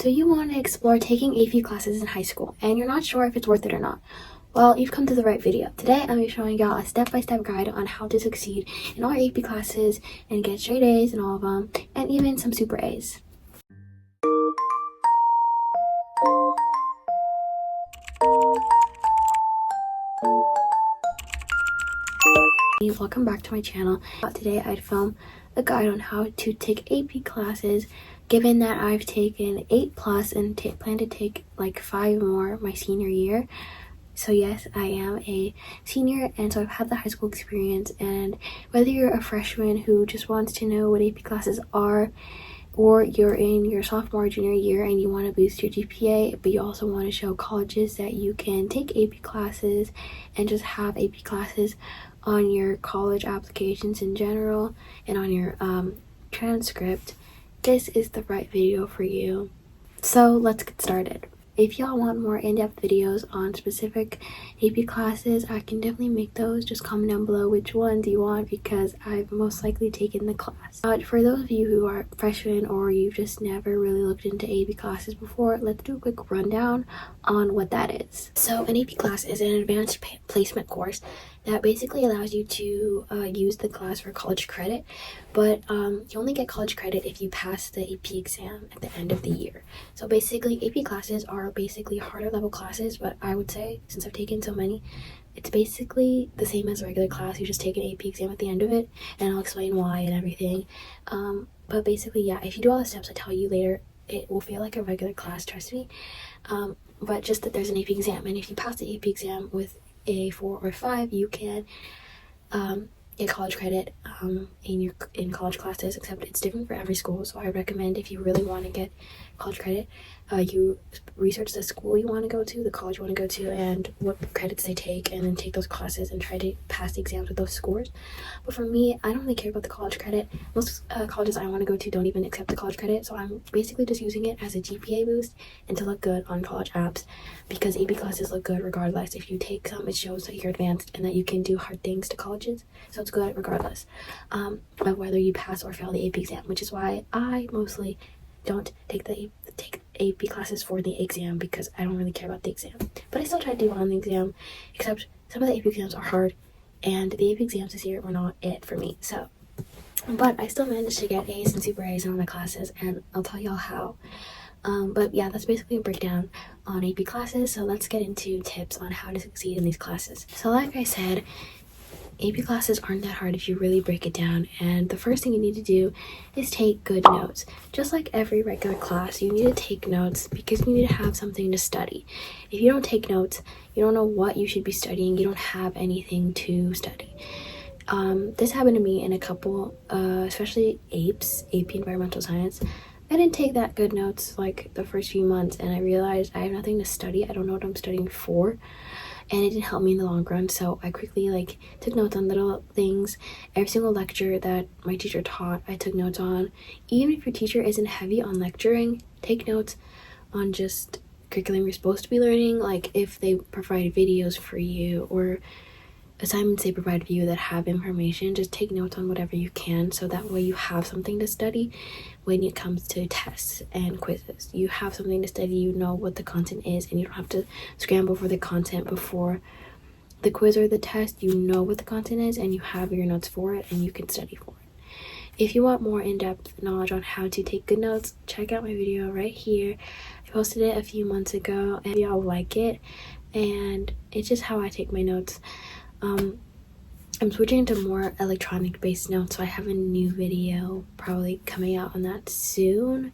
So you want to explore taking AP classes in high school and you're not sure if it's worth it or not. Well, you've come to the right video. Today I'm showing y'all a step-by-step guide on how to succeed in all AP classes and get straight A's in all of them, and even some super A's. Welcome back to my channel. Today I'd film a guide on how to take AP classes, given that I've taken 8+ and plan to take like 5 more my senior year. So yes, I am a senior, and so I've had the high school experience. And whether you're a freshman who just wants to know what AP classes are, or you're in your sophomore or junior year and you want to boost your GPA, but you also want to show colleges that you can take AP classes and just have AP classes on your college applications in general and on your transcript, this is the right video for you. So let's get started. If y'all want more in-depth videos on specific AP classes, I can definitely make those. Just comment down below which ones you want, because I've most likely taken the class. But for those of you who are freshmen or you've just never really looked into AP classes before, let's do a quick rundown on what that is. So an AP class is an advanced placement course that basically allows you to use the class for college credit, but you only get college credit if you pass the AP exam at the end of the year. So basically AP classes are basically harder level classes, but I would say, since I've taken so many, it's basically the same as a regular class. You just take an AP exam at the end of it, and I'll explain why and everything. But basically, yeah, if you do all the steps I tell you later, it will feel like a regular class, trust me. But just that there's an AP exam, and if you pass the AP exam with a 4 or 5, you can get college credit in college classes, except it's different for every school. So I recommend, if you really want to get college credit, you research the school you want to go to, the college you want to go to, and what credits they take, and then take those classes and try to pass the exams with those scores. But for me, I don't really care about the college credit. Most colleges I want to go to don't even accept the college credit, so I'm basically just using it as a GPA boost and to look good on college apps, because AP classes look good regardless. If you take some, it shows that you're advanced and that you can do hard things to colleges, so it's good regardless of whether you pass or fail the AP exam, which is why I mostly don't take AP classes for the exam, because I don't really care about the exam. But I still try to do well on the exam, except some of the AP exams are hard, and the AP exams this year were not it for me. So, but I still managed to get A's and super A's in all my classes, and I'll tell y'all how. But yeah, that's basically a breakdown on AP classes. So let's get into tips on how to succeed in these classes. So like I said, AP classes aren't that hard if you really break it down, and the first thing you need to do is take good notes. Just like every regular class, you need to take notes because you need to have something to study. If you don't take notes, you don't know what you should be studying, you don't have anything to study. This happened to me in a couple, especially AP Environmental Science. I didn't take that good notes like the first few months, and I realized I have nothing to study. I don't know what I'm studying for, and it didn't help me in the long run. So I quickly took notes on little things. Every single lecture that my teacher taught, I took notes on. Even if your teacher isn't heavy on lecturing, take notes on just curriculum you're supposed to be learning. Like if they provide videos for you, or assignments they provide for you that have information, just take notes on whatever you can, so that way you have something to study when it comes to tests and quizzes. You have something to study, you know what the content is, and you don't have to scramble for the content before the quiz or the test. You know what the content is, and you have your notes for it, and you can study for it. If you want more in-depth knowledge on how to take good notes, check out my video right here. I posted it a few months ago, and y'all like it, and it's just how I take my notes. I'm switching to more electronic based notes, so I have a new video probably coming out on that soon,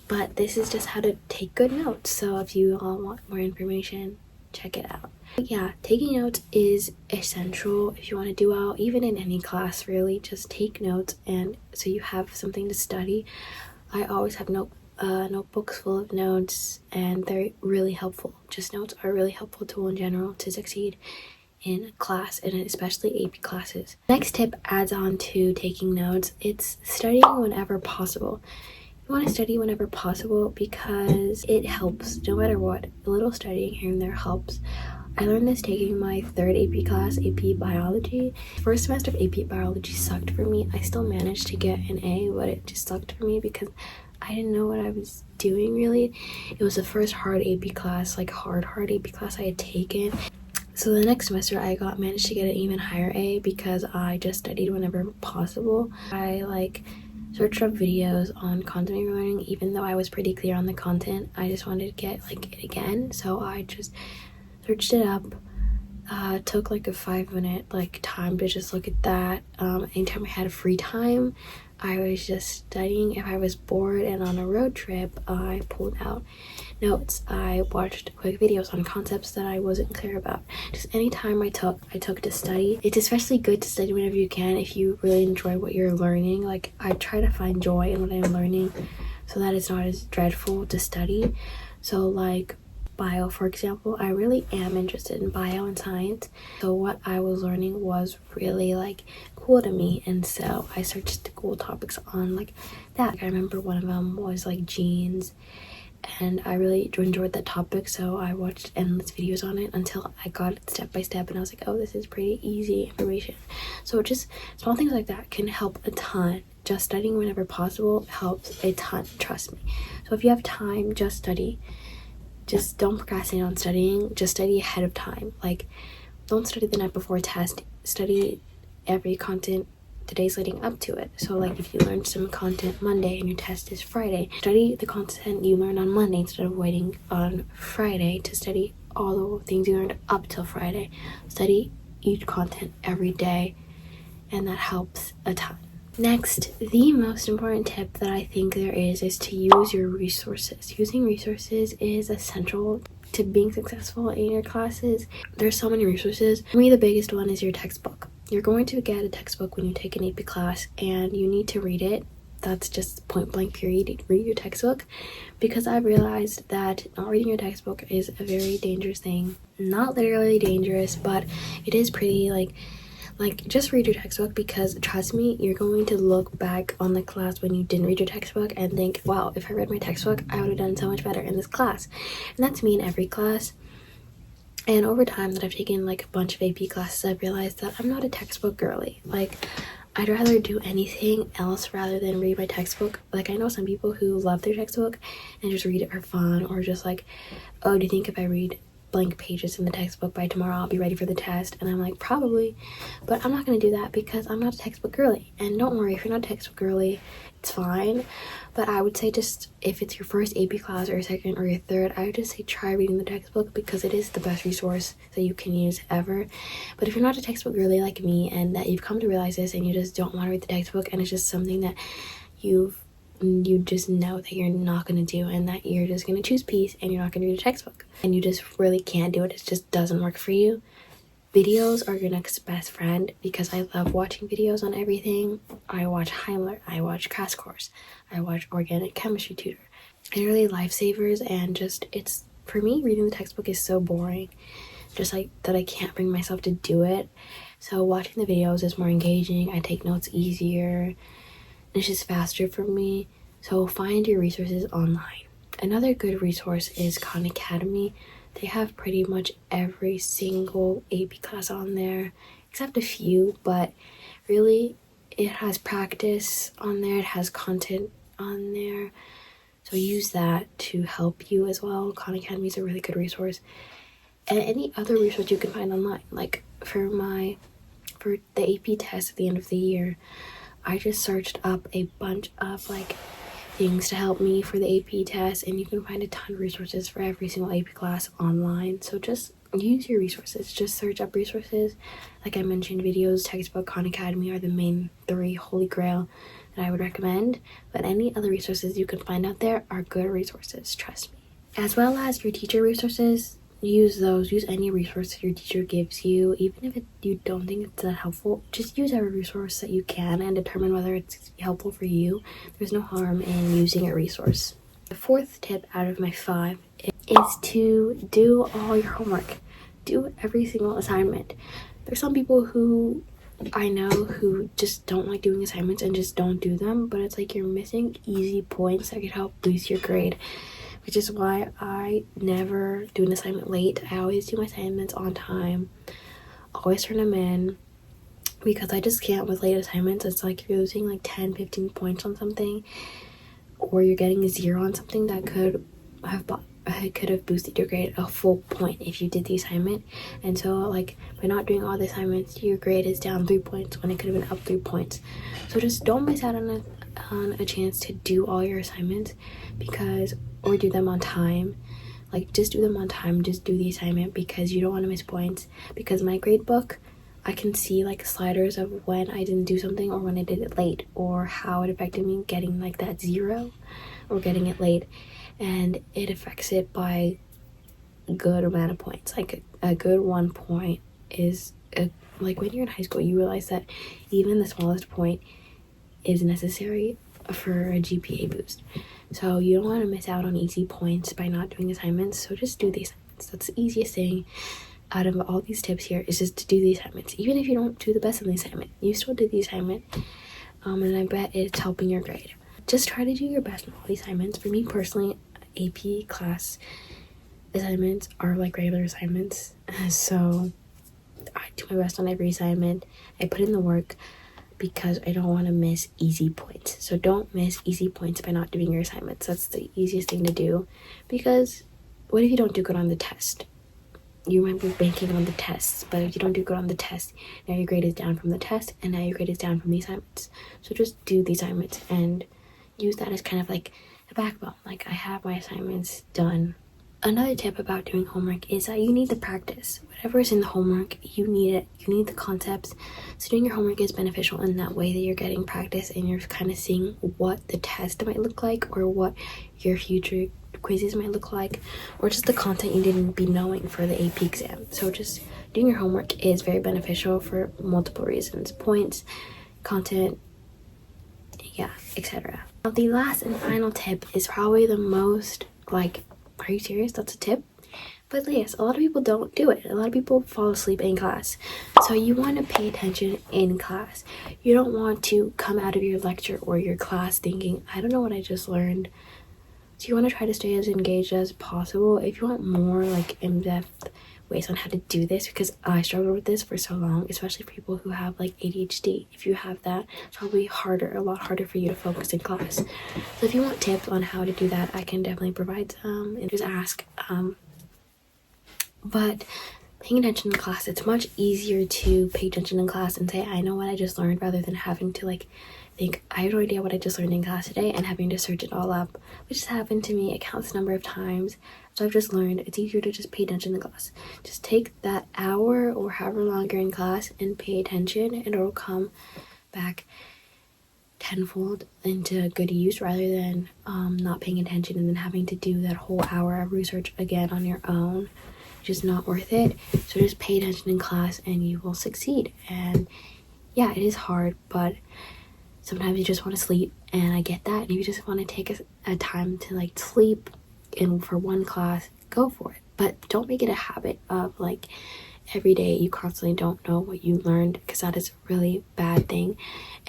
but this is just how to take good notes. So if you all want more information, check it out. But yeah, taking notes is essential if you want to do well, even in any class really. Just take notes, and so you have something to study. I always have notebooks full of notes, and they're really helpful. Just notes are a really helpful tool in general to succeed in class, and especially AP classes. Next tip adds on to taking notes. It's studying whenever possible. You want to study whenever possible because it helps no matter what. A little studying here and there helps. I learned this taking my 3rd AP class, AP Biology. First semester of AP Biology sucked for me. I still managed to get an A, but it just sucked for me because I didn't know what I was doing really. It was the first hard AP class, like hard AP class I had taken. So the next semester I managed to get an even higher A because I just studied whenever possible. I searched up videos on content relearning, even though I was pretty clear on the content. I just wanted to get it again, so I just searched it up. Took like a 5-minute time to just look at that. Anytime I had free time, I was just studying. If I was bored and on a road trip, I pulled out notes. I watched quick videos on concepts that I wasn't clear about. Just any time I took to study. It's especially good to study whenever you can if you really enjoy what you're learning. I try to find joy in what I'm learning so that it's not as dreadful to study. So bio, for example, I really am interested in bio and science, so what I was learning was really cool to me, and so I searched cool topics on that. I remember one of them was genes, and I really enjoyed that topic, so I watched endless videos on it until I got it step by step, and I was like, oh, this is pretty easy information. So just small things like that can help a ton. Just studying whenever possible helps a ton, trust me. So if you have time, just study. Just don't procrastinate on studying. Just study ahead of time. Don't study the night before a test. Study every content the days leading up to it. So if you learned some content Monday and your test is Friday, study the content you learned on Monday instead of waiting on Friday to study all the things you learned up till Friday. Study each content every day, and that helps a ton. Next, the most important tip that I think there is to use your resources. Using resources is essential to being successful in your classes. There's so many resources. For me, the biggest one is your textbook. You're going to get a textbook when you take an AP class, and you need to read it. That's just point blank period. Read your textbook, because I realized that not reading your textbook is a very dangerous thing. Not literally dangerous, but it is pretty just read your textbook, because trust me, you're going to look back on the class when you didn't read your textbook and think, wow, if I read my textbook, I would have done so much better in this class. And that's me in every class. And over time that I've taken a bunch of AP classes, I've realized that I'm not a textbook girly. I'd rather do anything else rather than read my textbook. I know some people who love their textbook and just read it for fun, or just oh, do you think if I read blank pages in the textbook by tomorrow I'll be ready for the test? And I'm probably, but I'm not gonna do that because I'm not a textbook girly. And don't worry, if you're not a textbook girly, it's fine. But I would say, just if it's your first AP class or your second or your third, I would just say try reading the textbook, because it is the best resource that you can use ever. But if you're not a textbook girly like me, and that you've come to realize this and you just don't want to read the textbook, and it's just something that you just know that you're not going to do, and that you're just going to choose peace and you're not going to read a textbook, and you just really can't do it, it just doesn't work for you, videos are your next best friend, because I love watching videos on everything. I watch Heimler, I watch Crash Course, I watch Organic Chemistry Tutor. They're really lifesavers, and it's, for me, reading the textbook is so boring, just that I can't bring myself to do it. So watching the videos is more engaging, I take notes easier, it's just faster for me. So find your resources online. Another good resource is Khan Academy. They have pretty much every single AP class on there, except a few, but really it has practice on there, it has content on there, so use that to help you as well. Khan Academy is a really good resource. And any other resource you can find online, for the AP test at the end of the year, I just searched up a bunch of things to help me for the AP test, and you can find a ton of resources for every single AP class online. So just use your resources. Just search up resources. Like I mentioned, videos, textbook, Khan Academy are the main 3 holy grail that I would recommend, but any other resources you can find out there are good resources, trust me. As well as your teacher resources, use those. Use any resource your teacher gives you, even if you don't think it's that helpful. Just use every resource that you can and determine whether it's helpful for you. There's no harm in using a resource. The 4th tip out of my 5 is to do all your homework. Do every single assignment. There's some people who I know who just don't like doing assignments and just don't do them, but it's you're missing easy points that could help boost your grade, which is why I never do an assignment late. I always do my assignments on time, always turn them in, because I just can't with late assignments. It's you're losing 10-15 points on something, or you're getting a 0 on something that could have boosted your grade a full point if you did the assignment. And so like by not doing all the assignments, your grade is down 3 points when it could have been up 3 points. So just don't miss out on a chance to do all your assignments, or do them on time. Like just do them on time, just do the assignment, because you don't want to miss points. Because my grade book, I can see like sliders of when I didn't do something or when I did it late, or how it affected me getting like that 0 or getting it late, and it affects it by a good amount of points. Like a good 1 point is like when you're in high school, you realize that even the smallest point is necessary for a GPA boost. So you don't want to miss out on easy points by not doing assignments. So just do the assignments. That's the easiest thing out of all these tips here, is just to do the assignments. Even if you don't do the best on the assignment, you still did the assignment, and I bet it's helping your grade. Just try to do your best on all the assignments. For me personally, AP class assignments are like regular assignments, so I do my best on every assignment. I put in the work because I don't want to miss easy points. So don't miss easy points by not doing your assignments. That's the easiest thing to do, because what if you don't do good on the test? You might be banking on the tests, but if you don't do good on the test, now your grade is down from the test, and now your grade is down from the assignments. So just do the assignments and use that as kind of like a backbone. Like, I have my assignments done. Another tip about doing homework is that you need to practice. Whatever is in the homework, you need it. You need the concepts. So doing your homework is beneficial in that way, that you're getting practice and you're kind of seeing what the test might look like, or what your future quizzes might look like, or just the content you didn't be knowing for the AP exam. So just doing your homework is very beneficial for multiple reasons: points, content, yeah, etc. Now, the last and final tip is probably the most like, are you serious? That's a tip? But yes, a lot of people don't do it. A lot of people fall asleep in class. So you want to pay attention in class. You don't want to come out of your lecture or your class thinking, I don't know what I just learned. So you want to try to stay as engaged as possible. If you want more like in-depth ways on how to do this, because I struggled with this for so long, especially for people who have like ADHD. If you have that, it's probably a lot harder for you to focus in class. So if you want tips on how to do that, I can definitely provide some, and just ask. But paying attention in class, it's much easier to pay attention in class and say, I know what I just learned, rather than having to like think, I have no idea what I just learned in class today, and having to search it all up, which has happened to me a countless number of times. So I've just learned it's easier to just pay attention in class. Just take that hour or however long you're in class and pay attention, and it'll come back tenfold into good use, rather than not paying attention and then having to do that whole hour of research again on your own. Just not worth it. So just pay attention in class and you will succeed. And yeah, it is hard, but sometimes you just want to sleep, and I get that. And if you just want to take a time to like sleep in for one class, go for it. But don't make it a habit of like every day you constantly don't know what you learned, because that is a really bad thing.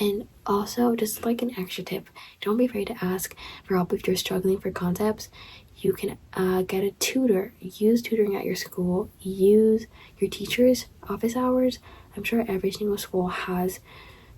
And also, just like an extra tip, don't be afraid to ask for help if you're struggling for concepts. You can get a tutor. Use tutoring at your school. Use your teacher's office hours. I'm sure every single school has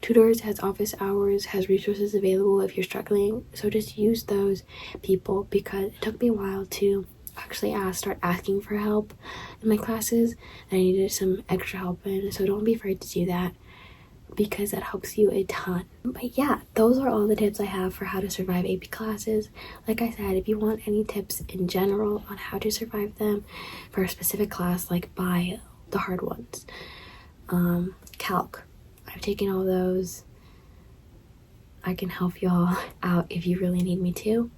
tutors, has office hours, has resources available if you're struggling. So just use those people, because it took me a while to actually start asking for help in my classes, and I needed some extra help in. So don't be afraid to do that, because that helps you a ton. But yeah, those are all the tips I have for how to survive AP classes. Like I said, if you want any tips in general on how to survive them for a specific class, like bio, the hard ones, calc, I've taken all those. I can help y'all out if you really need me to.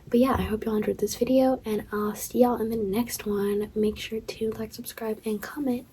But yeah, I hope y'all enjoyed this video, and I'll see y'all in the next one. Make sure to like, subscribe, and comment.